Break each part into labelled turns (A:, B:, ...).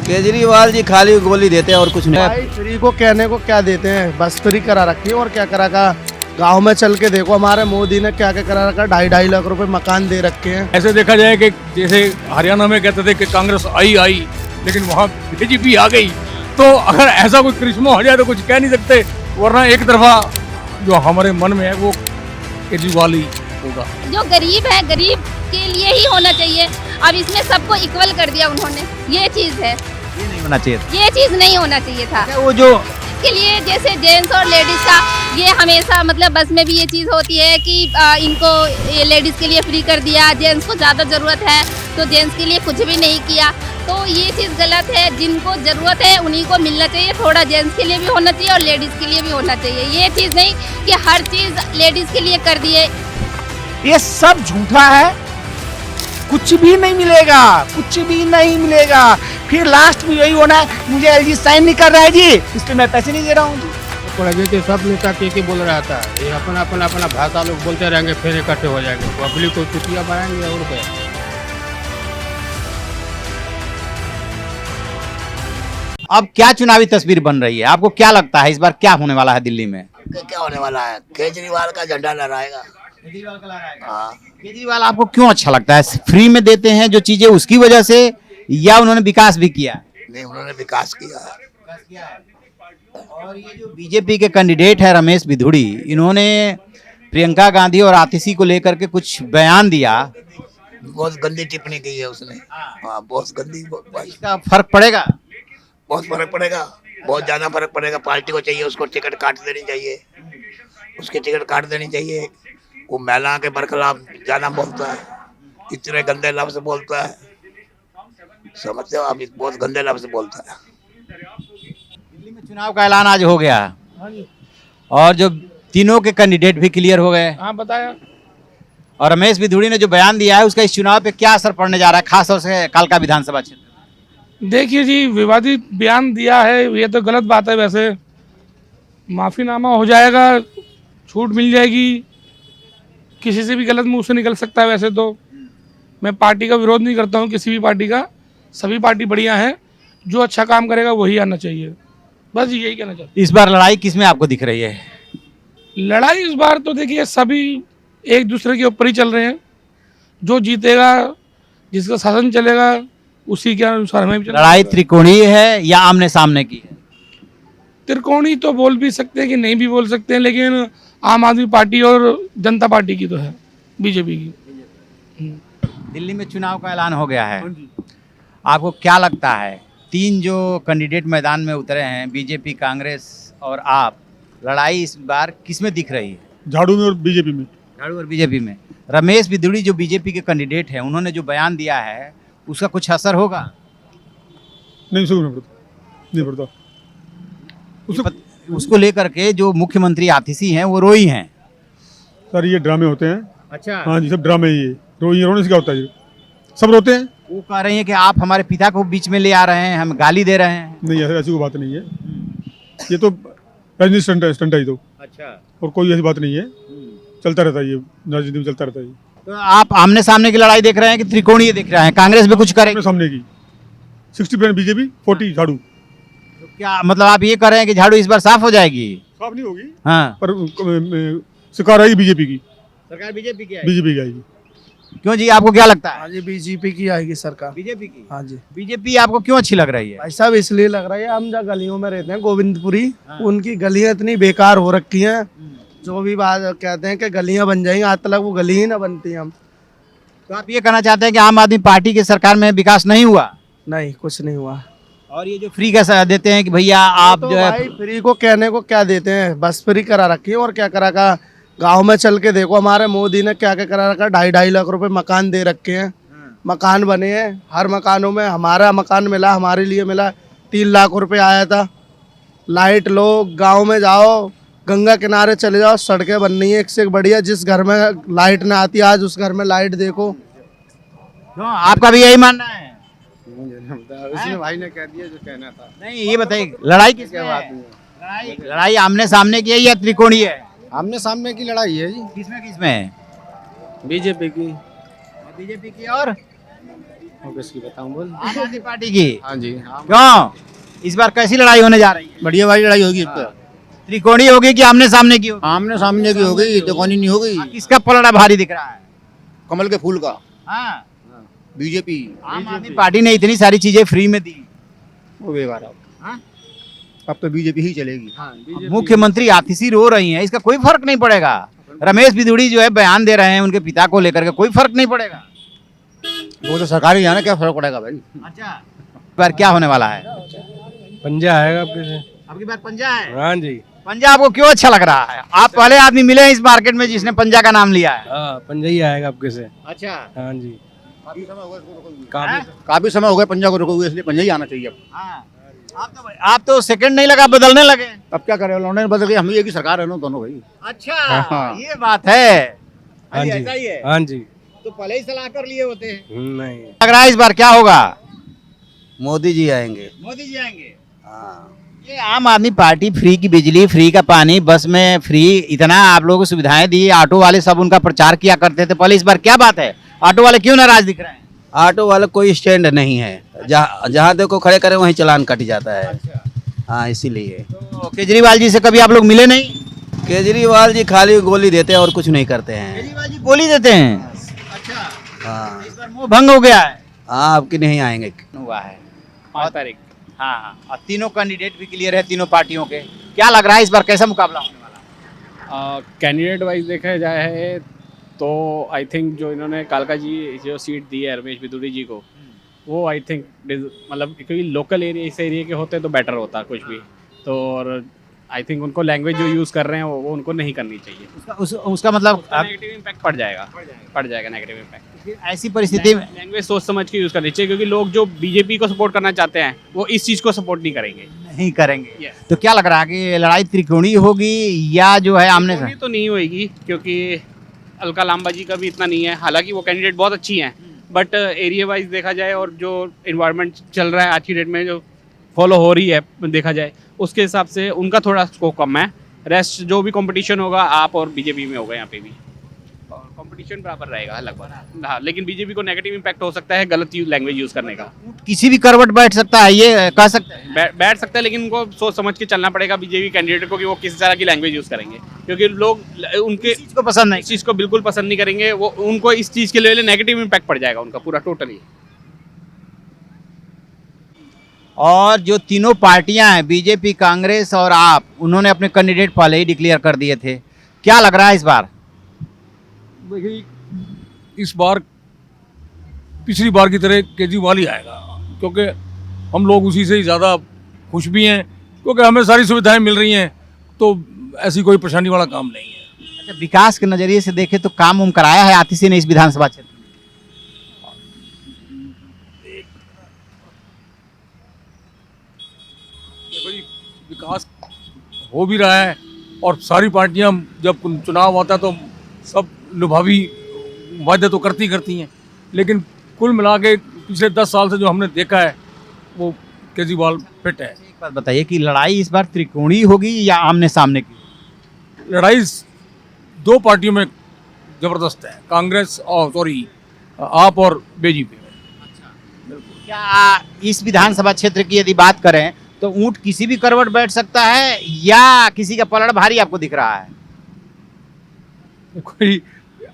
A: केजरीवाल जी खाली गोली देते हैं और कुछ नहीं।
B: भाई फ्री को कहने को क्या देते हैं, बस फ्री करा रखी है और क्या करा का। गांव में चल के देखो हमारे मोदी ने क्या क्या करा रखा, 2.5 लाख रुपए मकान दे रखे हैं।
C: ऐसे देखा जाए कि जैसे हरियाणा में कहते थे कि कांग्रेस आई लेकिन वहाँ बीजेपी आ गई, तो अगर ऐसा कोई करिश्मा हो जाए तो कुछ कह नहीं सकते, वरना एक तरफा जो हमारे मन में है वो केजरीवाल ही होगा।
D: जो गरीब है गरीब के लिए ही होना चाहिए। अब इसमें सबको इक्वल कर दिया उन्होंने, ये चीज है।
A: ये नहीं होना चाहिए।
D: ये चीज नहीं होना चाहिए था।
A: वो जो
D: इसके लिए जैसे जेंट्स और लेडीज का ये हमेशा मतलब बस में भी ये चीज होती है कि इनको ये लेडीज के लिए फ्री कर दिया, जेंट्स को ज्यादा जरूरत है तो जेंट्स के लिए कुछ भी नहीं किया, तो ये चीज गलत है। जिनको जरूरत है उन्हीं को मिलना चाहिए, थोड़ा जेंट्स के लिए भी होना चाहिए और लेडीज के लिए भी होना चाहिए। ये चीज नहीं कि हर चीज लेडीज के लिए कर दिए।
E: ये सब झूठा है, कुछ भी नहीं मिलेगा, कुछ भी नहीं मिलेगा। फिर लास्ट में यही होना है, मुझे एलजी साइन नहीं कर रहा है जी, इसलिए मैं पैसे नहीं दे रहा हूँ जी।
F: सब नेता के बोल रहा था, ये अपना भाषा लोग बोलते रहेंगे, फिर इकट्ठे हो जाएंगे, पब्लिक को चुटिया बनाएंगे और क्या।
A: अब क्या चुनावी तस्वीर बन रही है, आपको क्या लगता है इस बार क्या होने वाला है दिल्ली में?
G: क्या होने वाला है? केजरीवाल का झंडा लहराएगा।
A: केजरीवाल का लहराएगा।
G: हाँ,
A: केजरीवाल आपको क्यों अच्छा लगता है? फ्री में देते हैं जो चीजें उसकी वजह से, या उन्होंने विकास भी किया?
G: नहीं, उन्होंने विकास किया है।
A: और ये जो बीजेपी के कैंडिडेट है रमेश बिधूड़ी, इन्होंने प्रियंका गांधी और आतिशी को लेकर के कुछ बयान दिया,
G: बहुत गंदी टिप्पणी की है उसने। हाँ, बहुत गंदी।
A: इसका फर्क पड़ेगा?
G: बहुत फर्क पड़ेगा, बहुत ज्यादा फर्क पड़ेगा। पार्टी को चाहिए उसको टिकट काट देनी चाहिए, उसकी टिकट काट देनी चाहिए। वो महिला के बरखिलाफ ज्यादा बोलता है, इतने गंदे लफ्ज बोलता है, समझते हो आप? बहुत गंदे लफ्ज बोलता है।
A: दिल्ली में चुनाव का ऐलान आज हो गया और जो तीनों के कैंडिडेट भी क्लियर हो गए।
F: हाँ बताया।
A: और रमेश बिधूड़ी ने जो बयान दिया है उसका इस चुनाव पे क्या असर पड़ने जा रहा है, खास तौर से कालका विधानसभा क्षेत्र?
H: देखिए जी, विवादित बयान दिया है, ये तो गलत बात है। वैसे माफीनामा हो जाएगा, छूट मिल जाएगी, किसी से भी गलत मुंह से निकल सकता है। वैसे तो मैं पार्टी का विरोध नहीं करता हूँ, किसी भी पार्टी का, सभी पार्टी बढ़िया है, जो अच्छा काम करेगा वही आना चाहिए, बस यही कहना चाहता हूँ।
A: इस बार लड़ाई किसमें आपको दिख रही है?
H: लड़ाई इस बार तो देखिए सभी एक दूसरे के ऊपर ही चल रहे हैं, जो जीतेगा, जिसका शासन चलेगा उसी के अनुसार हमें भी चलना।
A: लड़ाई त्रिकोणीय है या आमने सामने की है?
H: त्रिकोणी तो बोल भी सकते हैं कि नहीं भी बोल सकते हैं, लेकिन आम आदमी पार्टी और जनता पार्टी की तो है, बीजेपी की।
A: दिल्ली में चुनाव का ऐलान हो गया है, आपको क्या लगता है तीन जो कैंडिडेट मैदान में उतरे हैं, बीजेपी, कांग्रेस और आप, लड़ाई इस बार किसमें दिख रही है?
C: झाड़ू में और बीजेपी में।
A: झाड़ू और बीजेपी में। रमेश बिधूड़ी जो बीजेपी के कैंडिडेट हैं, उन्होंने जो बयान दिया है उसका कुछ असर होगा?
C: नहीं, नहीं पड़ता।
A: उसको लेकर के जो मुख्यमंत्री आतिशी हैं वो रोई हैं।
C: सर ये ड्रामे होते हैं।
A: अच्छा।
C: हाँ जी, सब ड्रामे ही है। रोने से क्या होता है? सब रोते हैं।
A: वो कह रही हैं कि आप हमारे पिता को बीच में ले आ रहे हैं, हम गाली दे रहे हैं।
C: नहीं, ऐसी कोई बात नहीं है, ये तो राजनीति स्टंट है ये तो।
A: अच्छा।
C: और कोई ऐसी बात नहीं है, चलता रहता है ये, राजनीति में चलता रहता है।
A: तो आप आमने सामने की लड़ाई देख रहे हैं कि त्रिकोणीय देख रहे हैं? कांग्रेस भी कुछ करेगी?
C: सामने की 60% बीजेपी, 40 झाड़ू।
A: तो क्या मतलब आप ये कह रहे हैं कि झाड़ू इस बार साफ हो जाएगी?
C: साफ नहीं होगी,
A: हाँ,
C: पर सरकार आएगी बीजेपी की।
A: सरकार बीजेपी की
C: बीजेपी की आएगी।
A: क्यों जी, आपको क्या लगता है?
B: हाँ जी, बीजेपी की आएगी सरकार।
A: बीजेपी की?
B: हाँ जी।
A: बीजेपी आपको क्यों अच्छी लग रही है?
B: भाई साहब इसलिए लग रहा है, हम जहाँ गलियों में रहते हैं गोविंदपुरी, उनकी गलियां इतनी बेकार हो रखी हैं, जो भी बात कहते हैं कि गलियां बन जाएंगी, आज तक वो गली ही ना बनती। हम
A: तो आप ये कहना चाहते हैं कि आम आदमी पार्टी की सरकार में विकास नहीं हुआ?
B: नहीं, कुछ नहीं हुआ।
A: और ये जो फ्री का देते हैं कि भैया आप
B: तो
A: जो है,
B: भाई फ्री को कहने को क्या देते हैं, बस फ्री करा रखी है और क्या करा का। गांव में चल के देखो हमारे मोदी ने क्या क्या करा रखा, 2.5 लाख रुपए मकान दे रखे हैं, मकान बने हैं, हर मकानों में। हमारा मकान मिला, हमारे लिए मिला, 3 लाख रुपए आया था। लाइट लो, गांव में जाओ, गंगा किनारे चले जाओ, सड़कें बन रही है एक से एक बढ़िया। जिस घर में लाइट ना आती आज उस घर में लाइट देखो।
A: आपका भी यही मानना है?
F: उसने भाई ने कह दिया जो कहना था।
A: नहीं, ये बताइए लड़ाई किसकी है? लड़ाई आमने सामने की है या त्रिकोणीय है?
F: आमने सामने की लड़ाई है जी।
A: किसमें किसमें है?
F: बीजेपी की।
A: बीजेपी की और
F: किसकी बताऊं बोल।
A: आम आदमी पार्टी की।
F: हाँ जी।
A: क्यों इस बार कैसी लड़ाई होने जा रही है?
I: बढ़िया वाली लड़ाई होगी इस पर।
A: त्रिकोणीय होगी कि आमने सामने की होगी?
I: आमने सामने की होगी, दुकानी नहीं होगी।
A: किसका पलड़ा भारी दिख रहा है?
I: कमल के फूल का।
A: हाँ
I: बीजेपी।
A: आम आदमी पार्टी ने इतनी सारी चीजें फ्री में दी।
I: वो बेकार है।
A: हाँ?
I: अब तो बीजेपी ही चलेगी।
A: अब मुख्यमंत्री आतिशी रो रही हैं, इसका कोई फर्क नहीं पड़ेगा। रमेश बिदुड़ी जो है बयान दे रहे हैं उनके पिता को लेकर के, कोई फर्क नहीं पड़ेगा।
I: वो तो सरकारी है ना, क्या फर्क पड़ेगा भाई।
A: अच्छा इस बार क्या होने वाला है?
F: पंजा आएगा आपके से।
A: अब की बार पंजा है।
F: हाँ जी।
A: पंजा आपको क्यों अच्छा लग रहा है? आप पहले आदमी मिले हैं इस मार्केट में जिसने पंजा का नाम लिया है।
F: हाँ पंजा ही आएगा आपके से।
A: अच्छा
F: हाँ जी।
I: काफी समय हो गया पंजा को रुके हुए, इसलिए पंजा ही आना चाहिए अब।
A: हाँ। आप तो सेकंड नहीं लगा बदलने लगे।
I: अब क्या करें, लौंडे बदल गए, हम एक ही सरकार है ना दोनों भाई।
A: अच्छा
I: हाँ।
A: ये बात है।
F: हाँ जी।
A: ऐसा ही है।
F: हाँ जी।
A: तो पहले ही सलाह कर लिए होते हैं।
F: नहीं।
A: लग रहा है इस बार क्या होगा?
J: मोदी जी आएंगे।
A: मोदी जी आएंगे।
J: हाँ।
A: ये आम आदमी पार्टी फ्री की बिजली, फ्री का पानी, बस में फ्री, इतना आप लोगों को सुविधाएं दी। ऑटो वाले सब उनका प्रचार किया करते थे पहले, इस बार क्या बात है? ऑटो वाले क्यों नाराज दिख रहे हैं?
J: ऑटो वाला कोई स्टैंड नहीं है, जहाँ देखो खड़े करे वहीं चालान कट जाता है। हाँ इसीलिए।
A: तो केजरीवाल जी से कभी आप लोग मिले नहीं?
J: केजरीवाल जी खाली गोली देते हैं और कुछ नहीं करते हैं।
A: केजरीवाल जी गोली देते हैं। अच्छा
J: हाँ
A: इस बार मुंह भंग हो गया है।
J: हाँ अब की नहीं आएंगे।
A: हुआ है 5 तारीख। हाँ और तीनों कैंडिडेट भी क्लियर है तीनों पार्टियों के। क्या लग रहा है इस बार कैसा मुकाबला होने वाला है?
K: कैंडिडेट वाइज देखा जाए तो आई थिंक जो इन्होंने कालका जी जो सीट दी है रमेश बिदुड़ी जी को, वो आई थिंक मतलब क्योंकि लोकल एरिया इस एरिया के होते तो बेटर होता कुछ भी। तो और आई थिंक उनको लैंग्वेज जो यूज़ कर रहे हैं वो उनको नहीं करनी चाहिए।
A: उसका मतलब
K: नेगेटिव इम्पैक्ट पड़ जाएगा नेगेटिव इम्पैक्ट।
A: ऐसी परिस्थिति में
K: लैंग्वेज सोच समझ के यूज़ करनी चाहिए, क्योंकि लोग जो बीजेपी को सपोर्ट करना चाहते हैं वो इस चीज़ को सपोर्ट नहीं करेंगे।
A: नहीं करेंगे। तो क्या लग रहा है कि लड़ाई त्रिकोणीय होगी या जो है आमने सामने?
K: तो नहीं होगी, क्योंकि अलका लांबा जी का भी इतना नहीं है। हालांकि वो कैंडिडेट बहुत अच्छी हैं, बट एरिया वाइज देखा जाए और जो इन्वायरमेंट चल रहा है आज की डेट में जो फॉलो हो रही है देखा जाए, उसके हिसाब से उनका थोड़ा स्कोप कम है। रेस्ट जो भी कंपटीशन होगा आप और बीजेपी में होगा, यहाँ पे भी कंपटीशन बराबर रहेगा लगभग। हाँ लेकिन बीजेपी को नेगेटिव इम्पैक्ट हो सकता है गलत लैंग्वेज यूज़ करने का।
A: किसी भी करवट बैठ सकता है, ये कह सकते हैं।
K: बैठ सकता है, लेकिन उनको सोच समझ के चलना पड़ेगा बीजेपी कैंडिडेट को कि वो किस तरह की लैंग्वेज यूज़ करेंगे, क्योंकि लोग उनके
A: चीज को पसंद नहीं।
K: इस चीज़ को बिल्कुल पसंद नहीं करेंगे। वो उनको इस चीज़ के लिए नेगेटिव इम्पैक्ट पड़ जाएगा उनका पूरा टोटली।
A: और जो तीनों पार्टियां हैं बीजेपी, कांग्रेस और आप, उन्होंने अपने कैंडिडेट पहले ही डिक्लेयर कर दिए थे। क्या लग रहा है इस बार?
C: देखिए इस बार पिछली बार की तरह केजरीवाल ही आएगा, क्योंकि हम लोग उसी से ही ज़्यादा खुश भी हैं, क्योंकि हमें सारी सुविधाएं मिल रही हैं, तो ऐसी कोई परेशानी वाला काम नहीं है।
A: अच्छा विकास के नजरिए से देखें तो काम उम कराया है आतिशी ने इस विधानसभा क्षेत्र में?
C: विकास हो भी रहा है और सारी पार्टियां जब चुनाव होता है तो सब निभावी वादे तो करती हैं, लेकिन कुल मिला के पिछले 10 साल से जो हमने देखा है वो केजरीवाल फिट है।
A: एक बात बताइए कि लड़ाई इस बार त्रिकोणीय होगी या आमने सामने की?
C: लड़ाई 2 पार्टियों में जबरदस्त है, कांग्रेस और आप और बीजेपी में।
A: क्या इस विधानसभा क्षेत्र की यदि बात करें तो ऊंट किसी भी करवट बैठ सकता है या किसी का पलड़ भारी आपको दिख रहा है?
C: कोई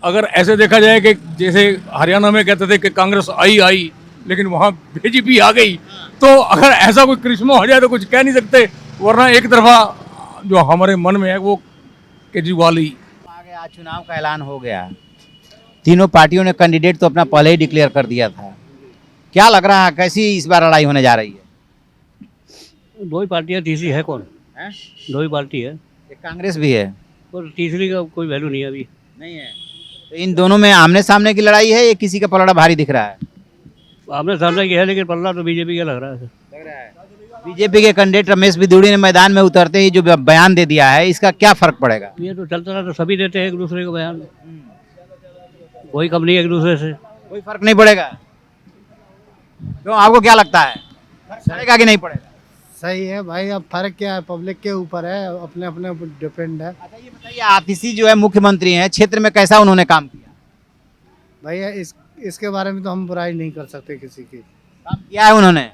C: अगर ऐसे देखा जाए कि जैसे हरियाणा में कहते थे कि कांग्रेस आई लेकिन वहाँ बीजेपी आ गई, तो अगर ऐसा कोई करिश्मा हो जाए तो कुछ कह नहीं सकते, वरना एक तरफा जो हमारे मन में है वो केजरीवाल ही
A: आगे। आज चुनाव का ऐलान हो गया, तीनों पार्टियों ने कैंडिडेट तो अपना पहले ही डिक्लेयर कर दिया था। क्या लग रहा है कैसी इस बार लड़ाई होने जा रही है?
F: 2 ही पार्टियाँ, तीसरी है कौन? 2 ही पार्टी है,
A: एक कांग्रेस भी है
F: और तीसरी का कोई वैल्यू नहीं है अभी।
A: नहीं है। तो इन दोनों में आमने सामने की लड़ाई है या किसी का पलड़ा भारी दिख रहा है?
F: आमने सामने की है, लेकिन पल्ला तो बीजेपी का लग रहा है।
A: बीजेपी के कैंडिडेट रमेश बिदुड़ी ने मैदान में उतरते ही जो बयान दे दिया है, इसका क्या फर्क पड़ेगा?
F: ये तो चलता रहा, तो सभी देते हैं एक दूसरे को बयान, कोई कम नहीं है एक दूसरे से।
A: कोई फर्क नहीं पड़ेगा? क्यों, आपको क्या लगता है पड़ेगा कि नहीं पड़ेगा?
B: सही है भाई, अब फर्क क्या है, पब्लिक के ऊपर है, अपने अपने डिपेंड है।
A: अच्छा ये बताइए, आतिशी जो है मुख्यमंत्री हैं, क्षेत्र में कैसा उन्होंने काम किया?
B: भैया इसके बारे में तो हम बुराई नहीं कर सकते किसी की,
A: काम किया है उन्होंने?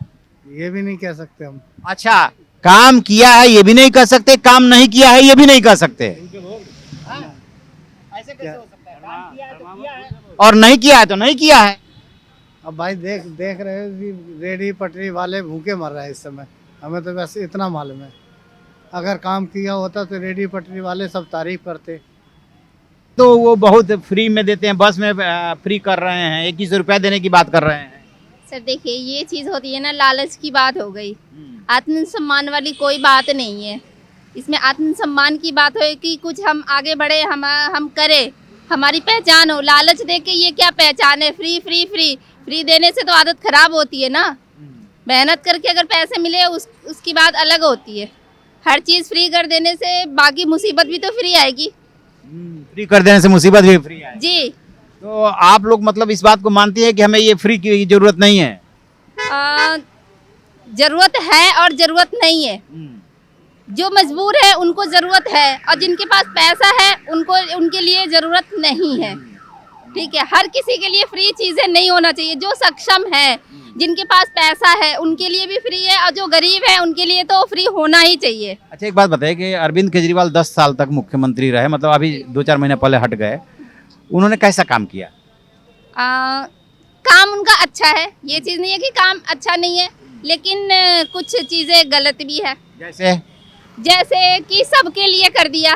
B: ये भी नहीं कह सकते हम।
A: अच्छा, काम किया है ये भी नहीं कह सकते, काम नहीं किया है ये भी नहीं कह सकते। ऐसे कैसे हो सकता है? काम किया है तो किया है, और नहीं किया है तो नहीं किया है।
B: अब भाई देख रहे हो कि रेडी पटरी वाले भूखे मर रहे हैं इस समय, हमें तो बस इतना मालूम है। अगर काम किया होता तो रेडी पटरी वाले सब तारीफ करते।
A: तो वो बहुत फ्री में देते हैं, बस में फ्री कर रहे हैं, 21 रुपया देने की बात कर रहे हैं।
D: सर देखिए, ये चीज़ होती है ना, लालच की बात हो गई। आत्मसम्मान वाली कोई बात नहीं है इसमें। आत्मसम्मान की बात हो कि कुछ हम आगे बढ़े, हम करें, हमारी पहचान हो। लालच दे के ये क्या पहचान है? फ्री फ्री फ्री फ्री देने से तो आदत खराब होती है ना। मेहनत करके अगर पैसे मिले उसकी बात अलग होती है। हर चीज़ फ्री कर देने से बाकी मुसीबत भी तो फ्री आएगी।
A: फ्री कर देने से मुसीबत भी फ्री है
D: जी।
A: तो आप लोग मतलब इस बात को मानती है कि हमें ये फ्री की जरूरत नहीं है?
D: जरूरत है और जरूरत नहीं है। जो मजबूर है उनको जरूरत है, और जिनके पास पैसा है उनके लिए जरूरत नहीं है। ठीक है, हर किसी के लिए फ्री चीजें नहीं होना चाहिए। जो सक्षम है, जिनके पास पैसा है, उनके लिए भी फ्री है, और जो गरीब है उनके लिए तो फ्री होना ही चाहिए।
A: अच्छा, एक बात बताइए कि अरविंद केजरीवाल 10 साल तक मुख्यमंत्री रहे, मतलब अभी 2-4 महीने पहले हट गए, उन्होंने कैसा काम किया?
D: काम उनका अच्छा है, ये चीज़ नहीं है कि काम अच्छा नहीं है, लेकिन कुछ चीज़ें गलत भी है। जैसे कि सबके लिए कर दिया।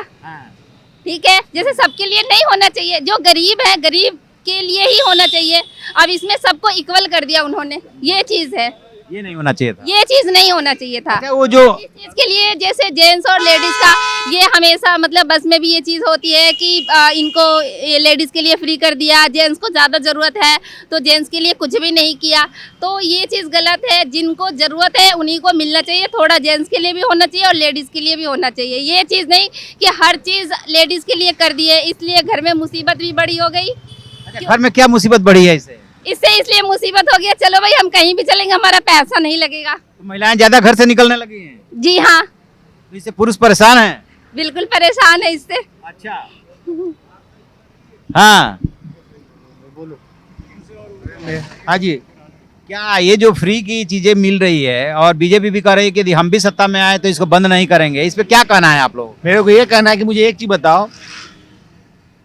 D: ठीक है, जैसे सबके लिए नहीं होना चाहिए। जो गरीब है, गरीब के लिए ही होना चाहिए। अब इसमें सबको इक्वल कर दिया उन्होंने, ये चीज़ है।
A: ये नहीं होना चाहिए था।
D: ये चीज़ नहीं होना चाहिए था।
A: अच्छा, वो जो
D: इस चीज़ के लिए जैसे जेंट्स और लेडीज का ये हमेशा मतलब बस में भी ये चीज़ होती है कि इनको लेडीज़ के लिए फ्री कर दिया, जेंट्स को ज़्यादा ज़रूरत है तो जेंट्स के लिए कुछ भी नहीं किया, तो ये चीज़ गलत है। जिनको ज़रूरत है उन्हीं को मिलना चाहिए। थोड़ा जेंट्स के लिए भी होना चाहिए और लेडीज़ के लिए भी होना चाहिए। ये चीज़ नहीं कि हर चीज़ लेडीज़ के लिए कर दिए, इसलिए घर में मुसीबत भी बड़ी हो गई।
A: घर में क्या मुसीबत बढ़ी है इससे
D: इसलिए मुसीबत हो गया, चलो भाई हम कहीं भी चलेंगे, हमारा पैसा नहीं लगेगा।
A: तो महिलाएं ज्यादा घर से निकलने लगी हैं?
D: जी हाँ,
A: तो इससे पुरुष परेशान हैं?
D: बिल्कुल परेशान है इससे।
A: अच्छा, हाँ
B: बोलो।
A: हाँ जी, क्या ये जो फ्री की चीजें मिल रही है और बीजेपी भी कह रही है कि यदि हम भी सत्ता में आए तो इसको बंद नहीं करेंगे, इस पे क्या कहना है आप लोग?
E: मेरे को ये कहना है कि मुझे एक चीज बताओ,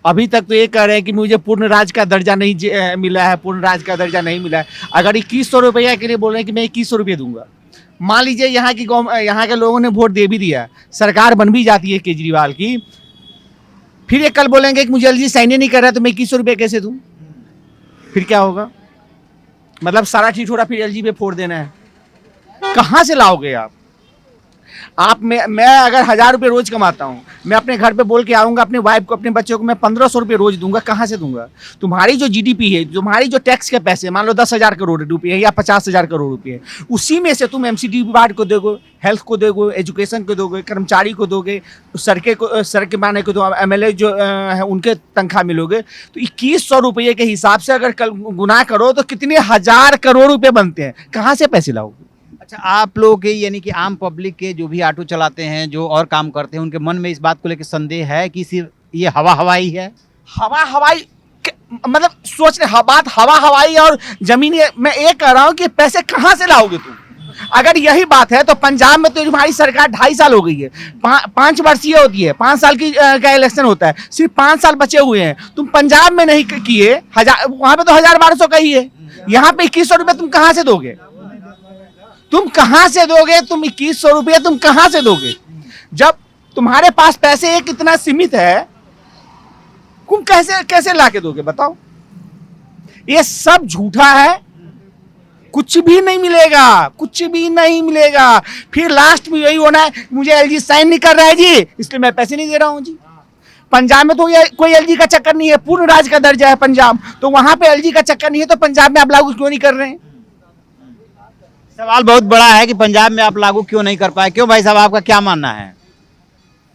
E: अभी तक तो ये कह रहे हैं कि मुझे पूर्ण राज्य का दर्जा नहीं मिला है, पूर्ण राज्य का दर्जा नहीं मिला है। अगर 2100 रुपया के लिए बोल रहे हैं कि मैं 2100 रुपये दूंगा, मान लीजिए यहाँ के लोगों ने वोट दे भी दिया, सरकार बन भी जाती है केजरीवाल की, फिर ये कल बोलेंगे कि मुझे एलजी साइन नहीं कर रहा है तो मैं 2100 रुपये कैसे दूं? फिर क्या होगा? मतलब सारा ठिठोरा फिर एलजी पे फोड़ देना है। कहाँ से लाओगे आप मैं अगर 1000 रुपये रोज कमाता हूँ, मैं अपने घर पे बोल के आऊँगा अपने वाइफ को, अपने बच्चों को मैं 1500 रुपये रोज दूंगा, कहाँ से दूंगा? तुम्हारी जो जीडीपी है, तुम्हारी जो टैक्स के पैसे, मान लो 10,000 करोड़ रुपये या 50,000 करोड़ रुपये, उसी में से तुम एमसीडी विभाग को दोगे, हेल्थ को दोगे, एजुकेशन को दोगे, कर्मचारी को दोगे, सड़क बनाने को दो, एमएलए जो है उनके तनख्वाह मिलोगे, तो 2100 रुपये के हिसाब से अगर कल गुना करो तो कितने 1000 करोड़ रुपये बनते हैं? कहाँ से पैसे लाओगे?
A: अच्छा, आप लोग के यानी कि आम पब्लिक के जो भी ऑटो चलाते हैं, जो और काम करते हैं, उनके मन में इस बात को लेकर संदेह है कि सिर्फ ये हवाई है?
E: हवाई मतलब सोच रहे बात हवाई और जमीनी। मैं एक कह रहा हूँ कि पैसे कहाँ से लाओगे तुम? अगर यही बात है तो पंजाब में तो तुम्हारी सरकार 2.5 साल हो गई है, 5 वर्षीय होती है, 5 साल की का इलेक्शन होता है, सिर्फ 5 साल बचे हुए हैं। तुम पंजाब में नहीं किए, वहां पे तो 1200 का ही है, यहाँ पे 2100 रुपये तुम कहाँ से दोगे? तुम 2100 रुपये तुम कहां से दोगे? जब तुम्हारे पास पैसे एक इतना सीमित है, तुम कैसे लाके दोगे बताओ? ये सब झूठा है, कुछ भी नहीं मिलेगा, कुछ भी नहीं मिलेगा। फिर लास्ट में यही होना है, मुझे एलजी साइन नहीं कर रहा है जी, इसलिए मैं पैसे नहीं दे रहा हूं जी। पंजाब में तो कोई एलजी का चक्कर नहीं है, पूर्ण राज्य का दर्जा है पंजाब, तो वहां पे एलजी का चक्कर नहीं है, तो पंजाब में आप लागू क्यों नहीं कर रहे हैं?
A: सवाल बहुत बड़ा है कि पंजाब में आप लागू क्यों नहीं कर पाए। क्यों भाई साहब, आपका क्या मानना है?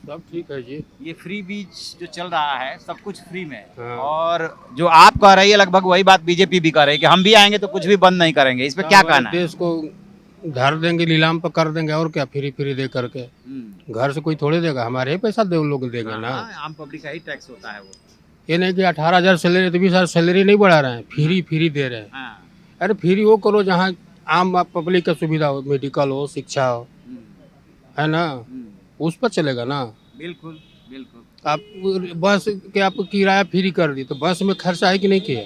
F: सब ठीक है जी।
A: ये फ्री बीच जो चल रहा है, सब कुछ फ्री में,
F: हाँ।
A: और जो आप कह रही है लगभग वही बात बीजेपी भी कह रही है कि हम भी आएंगे तो कुछ भी बंद नहीं करेंगे, इस पे क्या कहना है?
F: देश को धर देंगे, नीलाम पर कर देंगे, और क्या फ्री दे करके। घर से कोई थोड़े देगा, हमारे ही पैसा दे लोग देंगे ना।
A: आम पब्लिक का ही टैक्स होता है वो।
F: ये नहीं कि 18,000 सैलरी तो 20,000 सैलरी नहीं बढ़ा रहे हैं, फ्री दे रहे हैं। अरे फ्री वो करो जहाँ आम पब्लिक का सुविधा हो, मेडिकल हो, शिक्षा हो, है ना, उस पर चलेगा ना।
A: बिल्कुल बिल्कुल।
F: आप बस के आपको किराया फ्री कर दी तो बस में खर्चा है कि नहीं किया?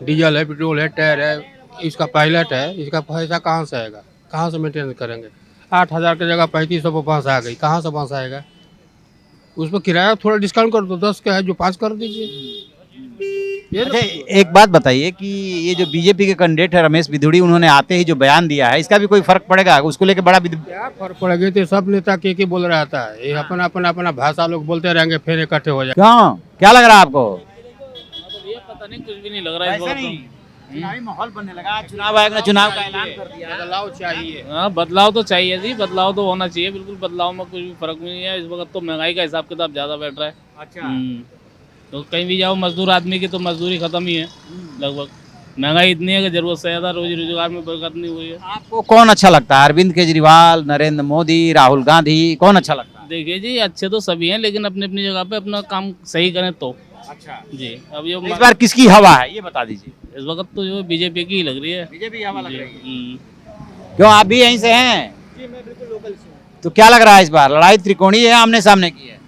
F: डीजल है, पेट्रोल है, टायर है, इसका पायलट है, इसका पैसा कहाँ से आएगा? कहाँ से मेंटेन करेंगे? 8,000 की जगह 3500 पर बस आ गई, कहाँ से बस आएगा? उस पर किराया थोड़ा डिस्काउंट कर दो, 10 का है जो 5 कर दीजिए।
A: अच्छा, एक बात बताइए कि ये जो बीजेपी के कैंडिडेट है रमेश बिधूड़ी, उन्होंने आते ही जो बयान दिया है, इसका भी कोई फर्क पड़ेगा? उसको लेके बड़ा
F: क्या फर्क पड़ेगा? तो सब नेता के बोल रहा था, ये अपना भाषा लोग बोलते रहेंगे, फिर इकट्ठे हो जाए।
A: क्यों, क्या लग रहा है आपको?
K: ये पता नहीं, कुछ भी नहीं लग रहा है।
A: चुनावी माहौल बनने लगा, चुनाव आयोग ने चुनाव का ऐलान कर दिया।
F: बदलाव चाहिए।
K: हाँ, बदलाव तो चाहिए जी, बदलाव तो होना चाहिए बिल्कुल। बदलाव में कुछ भी फर्क नहीं है। इस वक्त तो महंगाई का हिसाब किताब ज़्यादा बैठ रहा है।
A: अच्छा।
K: तो कहीं भी जाओ, मजदूर आदमी की तो मजदूरी खत्म ही है लगभग। महंगाई इतनी है कि जरूरत से ज़्यादा रोजी रोजगार में बरकत नहीं हुई है।
A: आपको कौन अच्छा लगता है? अरविंद केजरीवाल, नरेंद्र मोदी, राहुल गांधी, कौन अच्छा लगता है?
K: देखिए जी, अच्छे तो सभी हैं, लेकिन अपनी अपनी जगह पे अपना काम सही करें तो।
A: अच्छा
K: जी, अब ये
A: इस बार किसकी हवा है ये बता दीजिए।
K: इस वक्त तो जो बीजेपी की ही लग रही है।
A: बीजेपी हवा लग
K: जी,
A: रही है। क्यों, आप भी यहीं से हैं?
L: जी, मैं बिल्कुल लोकल से हूँ।
A: तो क्या लग रहा है इस बार लड़ाई त्रिकोणीय है, आमने सामने की है?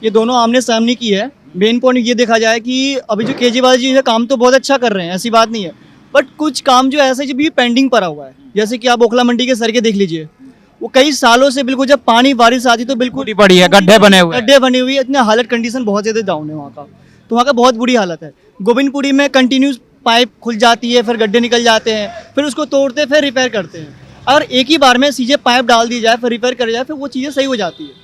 L: ये दोनों आमने सामने की है। मेन पॉइंट ये देखा जाए कि अभी जो केजरीवाल जी है काम तो बहुत अच्छा कर रहे हैं, ऐसी बात नहीं है, बट कुछ काम जो ऐसे जो भी पेंडिंग पड़ा हुआ है, जैसे कि आप ओखला मंडी के सड़कें देख लीजिए, वो कई सालों से बिल्कुल, जब पानी बारिश आती तो बिल्कुल
A: टूटी पड़ी है, गड्ढे बने हुए हैं।
L: गड्ढे बने हुए, इतने हालत कंडीशन बहुत ज़्यादा डाउन है वहाँ का, तो वहाँ का बहुत बुरी हालत है। गोविंदपुरी में कंटिन्यूस पाइप खुल जाती है, फिर गड्ढे निकल जाते हैं, फिर उसको तोड़ते फिर रिपेयर करते हैं। अगर एक ही बार में सीधे पाइप डाल दी जाए, फिर रिपेयर कर जाए, फिर वो चीज़ें सही हो जाती है।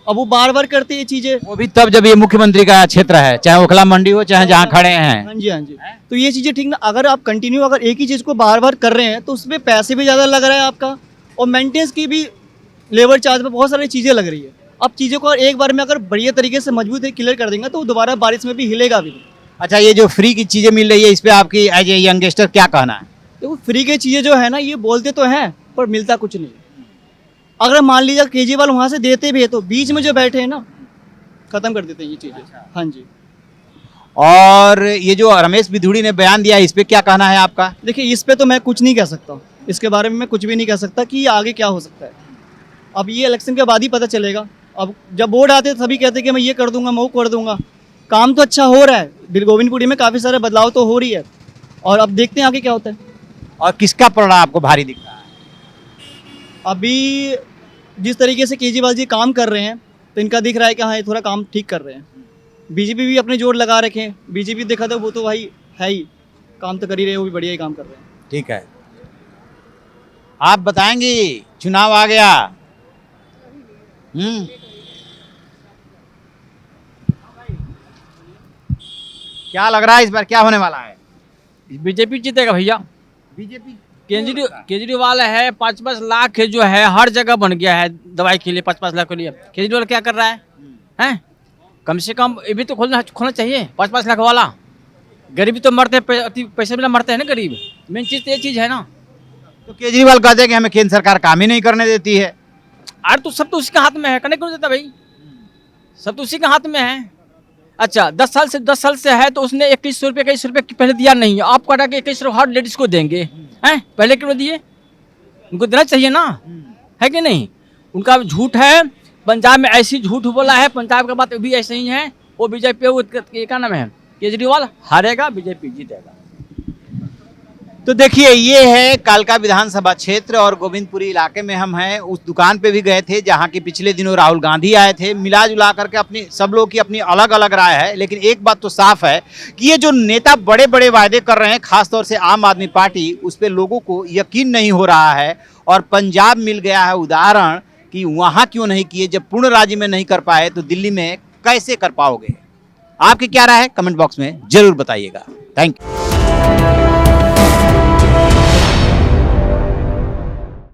L: अब वो बार बार करते ये चीज़ें,
A: वो भी तब जब ये मुख्यमंत्री का क्षेत्र है, चाहे ओखला मंडी हो, चाहे जहाँ खड़े हैं।
L: हाँ जी हाँ जी, तो ये चीज़ें ठीक ना। अगर आप कंटिन्यू अगर एक ही चीज़ को बार बार कर रहे हैं तो उसमें पैसे भी ज़्यादा लग रहा है आपका, और मेंटेनेंस की भी, लेबर चार्ज पे बहुत सारी चीज़ें लग रही है। अब चीज़ों को एक बार में अगर बढ़िया तरीके से मजबूत है क्लियर कर देंगे तो दोबारा बारिश में भी हिलेगा भी नहीं।
A: अच्छा, ये जो फ्री की चीजें मिल रही है, इस पे आपकी एज ए यंगस्टर क्या कहना है?
L: देखो, फ्री की चीज़ें जो है ना, ये बोलते तो हैं पर मिलता कुछ नहीं। अगर मान लीजिए केजरीवाल वहाँ से देते भी है तो बीच में जो बैठे हैं ना, खत्म कर देते हैं ये चीज़ें। हाँ जी।
A: और ये जो रमेश बिधूड़ी ने बयान दिया, इस पे क्या कहना है आपका?
L: देखिए, इस पे तो मैं कुछ नहीं कह सकता, इसके बारे में मैं कुछ भी नहीं कह सकता कि आगे क्या हो सकता है। अब ये इलेक्शन के बाद ही पता चलेगा। अब जब वोट आते सभी कहते कि मैं ये कर दूंगा, मैं वो कर दूंगा। काम तो अच्छा हो रहा है, गोविंदपुरी में काफ़ी सारे बदलाव तो हो रही है, और अब देखते हैं आगे क्या होता है।
A: और किसका पलड़ा आपको भारी दिख रहा है?
L: अभी जिस तरीके से केजरीवाल जी काम कर रहे हैं तो इनका दिख रहा है कि हाँ, ये थोड़ा काम ठीक कर रहे हैं। बीजेपी भी अपने जोर लगा रखे हैं, बीजेपी देखा था वो तो भाई है ही, काम तो कर ही रहे हैं, वो भी बढ़िया ही काम कर रहे हैं।
A: ठीक है, आप बताएंगे, चुनाव आ गया। क्या लग रहा है इस बार क्या होने वाला है?
E: बीजेपी जीतेगा भैया।
A: बीजेपी
E: केजरीवाल है, 5-5 लाख जो है हर जगह बन गया है दवाई के लिए, 5-5 लाख के लिए। केजरीवाल क्या कर रहा है? हैं? कम से कम ये भी तो खोलना चाहिए 5-5 लाख वाला। गरीबी तो मरते हैं, पैसे बिना मरते हैं ना गरीब। मेन चीज़ तो ये चीज़ है ना।
A: तो केजरीवाल कहते हैं कि हमें केंद्र सरकार काम ही नहीं करने देती है।
E: अरे तो सब तो उसी के हाथ में है, करने क्यों देता भाई? सब तो उसी के हाथ में है। अच्छा, 10 साल से है तो उसने 2100 रुपये पहले दिया नहीं। आप कह रहा कि 2100 हर लेडीज को देंगे, हैं? पहले क्यों दिए? उनको देना चाहिए ना, है कि नहीं? उनका झूठ है। पंजाब में ऐसी झूठ बोला है, पंजाब का बात भी ऐसे ही है। वो बीजेपी क्या नाम है, केजरीवाल हारेगा, बीजेपी जीतेगा।
A: तो देखिए, ये है कालका विधानसभा क्षेत्र और गोविंदपुरी इलाके में हम हैं। उस दुकान पे भी गए थे जहां की पिछले दिनों राहुल गांधी आए थे। मिला जुला करके अपनी सब लोग की अपनी अलग अलग राय है, लेकिन एक बात तो साफ है कि ये जो नेता बड़े बड़े वायदे कर रहे हैं, खासतौर से आम आदमी पार्टी, उस पर लोगों को यकीन नहीं हो रहा है। और पंजाब मिल गया है उदाहरण कि वहाँ क्यों नहीं किए, जब पूर्ण राज्य में नहीं कर पाए तो दिल्ली में कैसे कर पाओगे? आपकी क्या राय है? कमेंट बॉक्स में जरूर बताइएगा। Thank you.